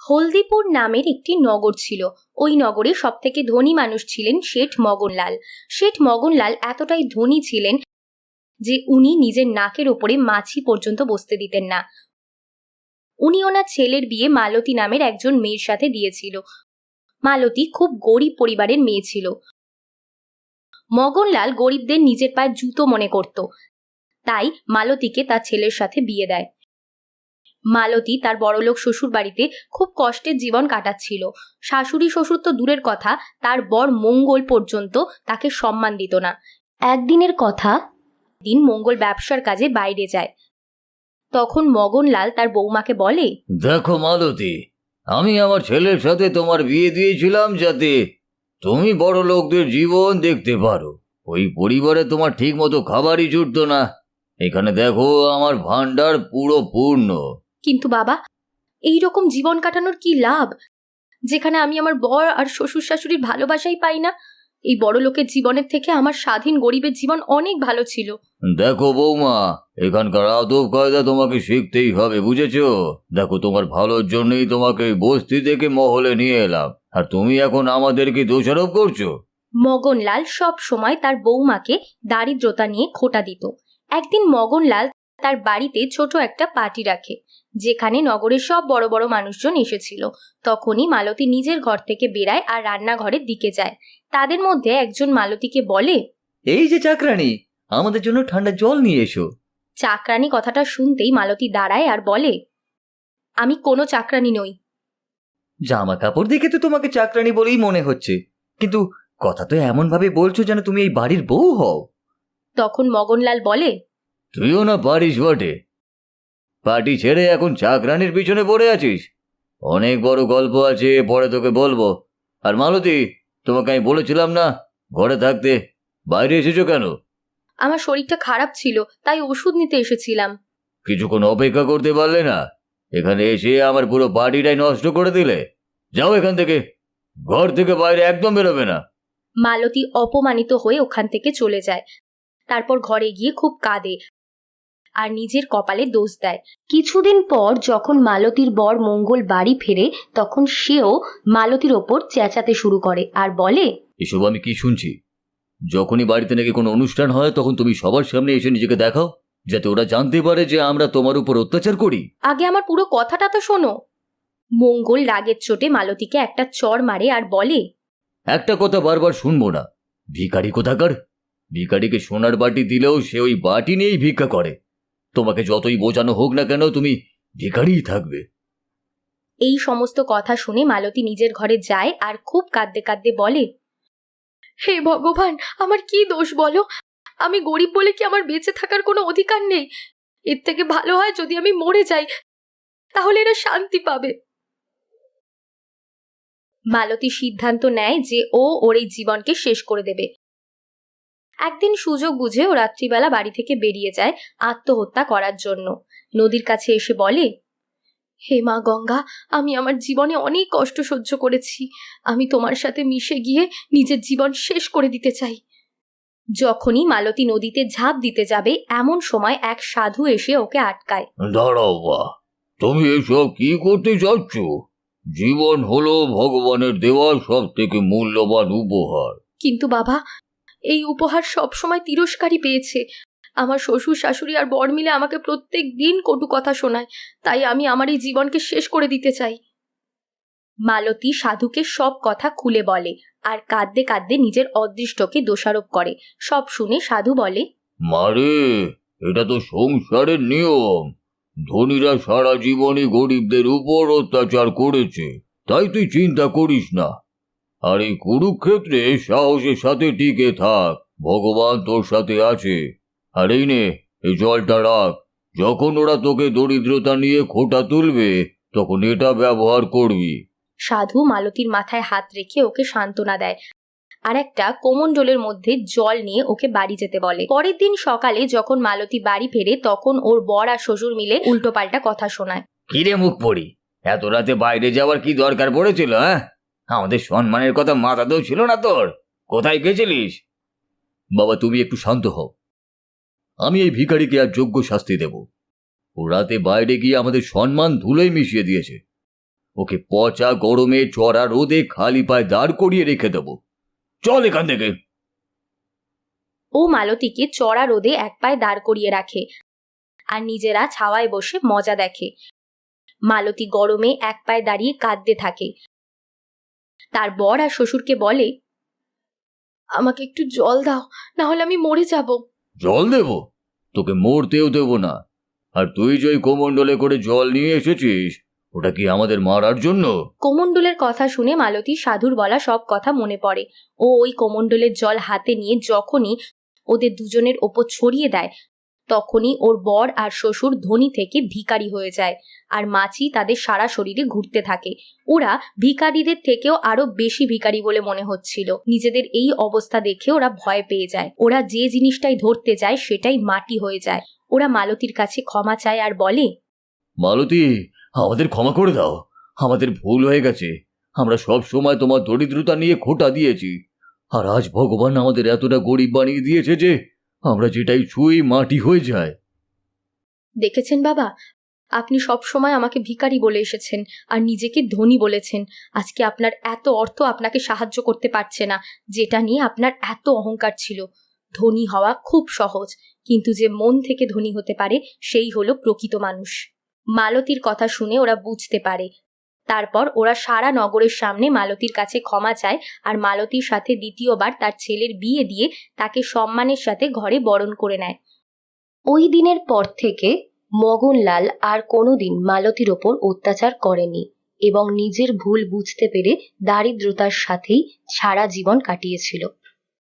হলদিপুর নামের একটি নগর ছিল। ওই নগরে সবথেকে ধনী মানুষ ছিলেন শেঠ মগনলাল। শেঠ মগনলাল এতটাই ধনী ছিলেন যে উনি নিজের নাকের ওপরে মাছি পর্যন্ত বসতে দিতেন না। উনি ওনার ছেলের বিয়ে মালতী নামের একজন মেয়ের সাথে দিয়েছিল। মালতী খুব গরিব পরিবারের মেয়ে ছিল। মগনলাল গরিবদের নিজের পায়ে জুতো মনে করত, তাই মালতীকে তার ছেলের সাথে বিয়ে দেয়। মালতী তার বড়লোক শ্বশুর বাড়িতে খুব কষ্টের জীবন কাটাচ্ছিল। শাশুড়ি শ্বশুর তো দূরের কথা, তার বর মঙ্গল পর্যন্ত তাকে সম্মান দিত না। একদিনের কথা, দিন মঙ্গল ব্যবসার কাজে বাইরে যায়। তখন মগনলাল তার বৌমাকে বলে, দেখো মালতী, আমি আমার ছেলের সাথে তোমার বিয়ে দিয়েছিলাম যাতে তুমি বড় লোকদের জীবন দেখতে পারো। ওই পরিবারে তোমার ঠিক মতো খাবারই জুটতো না। এখানে দেখো আমার ভান্ডার পুরো পূর্ণ। কিন্তু বাবা, এই রকম জীবন কাটানোর কি লাভ, যেখানে আমি আমার বর আর শ্বশুর শাশুড়ির ভালোবাসাই পাই না? এই বড় লোকের জীবনের থেকে আমার স্বাধীন গরিবের জীবন অনেক ভালো ছিল। দেখো বৌমা, এখানকার আদব কায়দা তোমাকে শিখতেই হবে, বুঝেছো? দেখো, তোমার ভালোর জন্যই তোমাকে বস্তি থেকে মহলে নিয়ে এলাম, আর তুমি এখন আমাদেরকে দোষারোপ করছো। মগনলাল সব সময় তার বৌমাকে দারিদ্রতা নিয়ে খোঁটা দিত। একদিন মগনলাল তার বাড়িতে ছোট একটা পার্টি রাখে, যেখানে নগরের সব বড় বড় মানুষজন এসেছিল। তখনই মালতী নিজের ঘর থেকে বেরায় আর রান্নাঘরের দিকে যায়। তাদের মধ্যে একজন মালতীকে বলে, এই যে চাকরানী, আমাদের জন্য ঠান্ডা জল নিয়ে এসো। চাকরানী কথাটা শুনতেই মালতী দাঁড়ায় আর বলে, আমি কোনো চাকরানী নই। জামা কাপড় দেখে তো তোমাকে চাকরানী বলেই মনে হচ্ছে, কিন্তু কথা তো এমন ভাবে বলছো যেন তুমি এই বাড়ির বউ হও। তখন মগনলাল বলে, তুইও না পারিস বটে, পার্টি ছেড়ে এখন চাকরানির পিছনে পড়ে আছিস। অনেক বড় গল্প আছে, পরে তোকে বলবো। আর মালতী, তোমাকে আমি বলেছিলাম না ঘরে থাকতে, বাইরে এসেছো কেন? আমার শরীরটা খারাপ ছিল, তাই ওষুধ নিতে এসেছিলাম। কিছুক্ষণ অপেক্ষা করতে পারলে না? এখানে এসে আমার পুরো পার্টিটাই নষ্ট করে দিলে। যাও এখান থেকে, ঘর থেকে বাইরে একদম বেরোবে না। মালতী অপমানিত হয়ে ওখান থেকে চলে যায়। তারপর ঘরে গিয়ে খুব কাঁদে আর নিজের কপালে দোষ দেয়। কিছুদিন পর যখন মালতীর বর মঙ্গল বাড়ি ফেরে, তখন সেও মালতীর ওপর চেঁচাতে শুরু করে আর বলে, এসব আমি কি শুনছি? যখনই বাড়িতে নাকি কোনো অনুষ্ঠান হয় তখন তুমি সবার সামনে এসে নিজেকে দেখাও, যাতে ওরা জানতে পারে যে আমরা তোমার উপর অত্যাচার করি। আগে আমার পুরো কথাটা তো শোনো। মঙ্গল রাগের চোটে মালতীকে একটা চড় মারে আর বলে, একটা কথা বারবার শুনবো না। ভিখারি কোথাকার! ভিখারিকে সোনার বাটি দিলেও সে ওই বাটি নিয়েই ভিক্ষা করে। তোমাকে যতই বোঝানো হোক না কেন, তুমি ভিখারিই থাকবে। এই সমস্ত কথা শুনে মালতী নিজের ঘরে যায় আর খুব কাঁদতে কাঁদতে বলে, হে ভগবান, আমার কি দোষ বলো? আমি গরিব বলে কি আমার বেঁচে থাকার কোনো অধিকার নেই? এর থেকে ভালো হয় যদি আমি মরে যাই, তাহলে এরা শান্তি পাবে। মালতী সিদ্ধান্ত নেয় যে ও ওর এই জীবনকে শেষ করে দেবে। একদিন সুযোগ বুঝে ও রাত্রিবেলা বাড়ি থেকে বেরিয়ে যায় আত্মহত্যা করার জন্য। নদীর কাছে এসে বলে, হে মা গঙ্গা, আমি আমার জীবনে অনেক কষ্ট সহ্য করেছি। আমি তোমার সাথে মিশে গিয়ে নিজের জীবন শেষ করে দিতে চাই। যখনই মালতী নদীতে ঝাঁপ দিতে যাবে, এমন সময় এক সাধু এসে ওকে আটকায়। দাঁড়াও বা, তুমি এসব কি করতে চাচ্ছ? জীবন হলো ভগবানের দেওয়া সব থেকে মূল্যবান উপহার। কিন্তু বাবা, এই উপহার সব সময় তিরস্কারই পেয়েছে। আমার শ্বশুর শাশুড়ি আর বর মিলে আমাকে প্রত্যেক দিন কটু কথা শোনায়, তাই আমি আমার এই জীবনকে শেষ করে দিতে চাই। মালতী সাধুকে সব কথা খুলে বলে আর কাঁদতে কাঁদতে নিজের অদৃষ্টকে দোষারোপ করে। সব শুনে সাধু বলে, মারে, এটা তো সংসারের নিয়ম। ধনীরা সারা জীবনই গরিবদের উপর অত্যাচার করেছে, তাই তুই চিন্তা করিস না। আর এই কুরুক্ষেত্রে সাহসের সাথে টিকে থাক, ভগবান তোর সাথে আছে। আর এই নে, এই জলটা রাখ। যখন ওরা তোকে দরিদ্রতা নিয়ে খোঁটা তুলবে, তখন এটা ব্যবহার করবি। সাধু মালতীর মাথায় হাত রেখে ওকে সান্ত্বনা দেয় আর একটা কোমণ্ডলের মধ্যে জল নিয়ে ওকে বাড়ি যেতে বলে। পরের দিন সকালে যখন মালতী বাড়ি ফেরে, তখন ওর বর আর শ্বশুর মিলে উল্টোপাল্টা কথা শোনায়। কিরে মুখ পড়ি, এত রাতে বাইরে যাওয়ার কি দরকার পড়েছিল? হ্যাঁ, আমাদের সম্মানের কথা মাথাতেও ছিল না তোর? কোথায় গেছিলিস? বাবা, তুমি একটু শান্ত হও। আমি এই ভিখারিকে আর যোগ্য শাস্তি দেব। ও রাতে বাইরে গিয়ে আমাদের সম্মান ধুলোয় মিশিয়ে দিয়েছে। ওকে পচা গরমে চড়া রোদে খালি পায়ে দাঁড় করিয়ে রেখে দেবো। চল এখান থেকে। ও মালতীকে চড়া রোদে এক পায়ে দাঁড় করিয়ে রাখে আর নিজেরা ছাওয়ায় বসে মজা দেখে। মালতী গরমে এক পায়ে দাঁড়িয়ে কাঁদতে থাকে। তার বর আর শ্বশুরকে বলে, আমাকে একটু জল দাও, না হলে আমি মরে যাব। জল দেব? তোকে মরতেও দেব না। আর তুই যে ওই কোমণ্ডলে করে জল নিয়ে এসেছিস, ওটা কি আমাদের মারার জন্য? কোমণ্ডলের কথা শুনে মালতীর সাধুর বলা সব কথা মনে পড়ে। ও ওই কোমণ্ডলের জল হাতে নিয়ে যখনই ওদের দুজনের ওপর ছড়িয়ে দেয়, তখনই ওর বর আর শ্বশুর ধনী থেকে ভিখারি হয়ে যায় আর মাছি তাদের সারা শরীরে ঘুরতে থাকে। ওরা ভিখারিদের থেকেও আরো বেশি ভিখারি বলে মনে হচ্ছিল। নিজেদের এই অবস্থা দেখে ওরা ভয় পেয়ে যায়। ওরা যে জিনিসটাই ধরতে যায় সেটাই মাটি হয়ে যায়। ওরা মালতীর কাছে ক্ষমা চায় আর বলে, মালতী, আমাদের ক্ষমা করে দাও। আমাদের ভুল হয়ে গেছে। আমরা সব সময় তোমার দরিদ্রতা নিয়ে খোঁটা দিয়েছি। আর আজ ভগবান আমাদের এতটা গরিব বানিয়ে দিয়েছে যে আমরা যেটাই ছুঁই মাটি হয়ে যায়। দেখেছেন বাবা, আপনি সব সময় আমাকে ভিখারি বলে এসেছেন আর নিজেকে ধনী বলেছেন। আজকে আপনার এত অর্থ আপনাকে সাহায্য করতে পারছে না, যেটা নিয়ে আপনার এত অহংকার ছিল। ধনী হওয়া খুব সহজ, কিন্তু যে মন থেকে ধনী হতে পারে সেই হলো প্রকৃত মানুষ। মালতীর কথা শুনে ওরা বুঝতে পারে। তারপর ওরা সারা নগরের সামনে মালতীর কাছে ক্ষমা চায় আর মালতীর সাথে দ্বিতীয়বার তার ছেলের বিয়ে দিয়ে তাকে সম্মানের সাথে ঘরে বরণ করে নেয়। ওই দিনের পর থেকে মগনলাল আর কোনোদিন মালতীর ওপর অত্যাচার করেনি এবং নিজের ভুল বুঝতে পেরে দারিদ্রতার সাথেই সারা জীবন কাটিয়েছিল।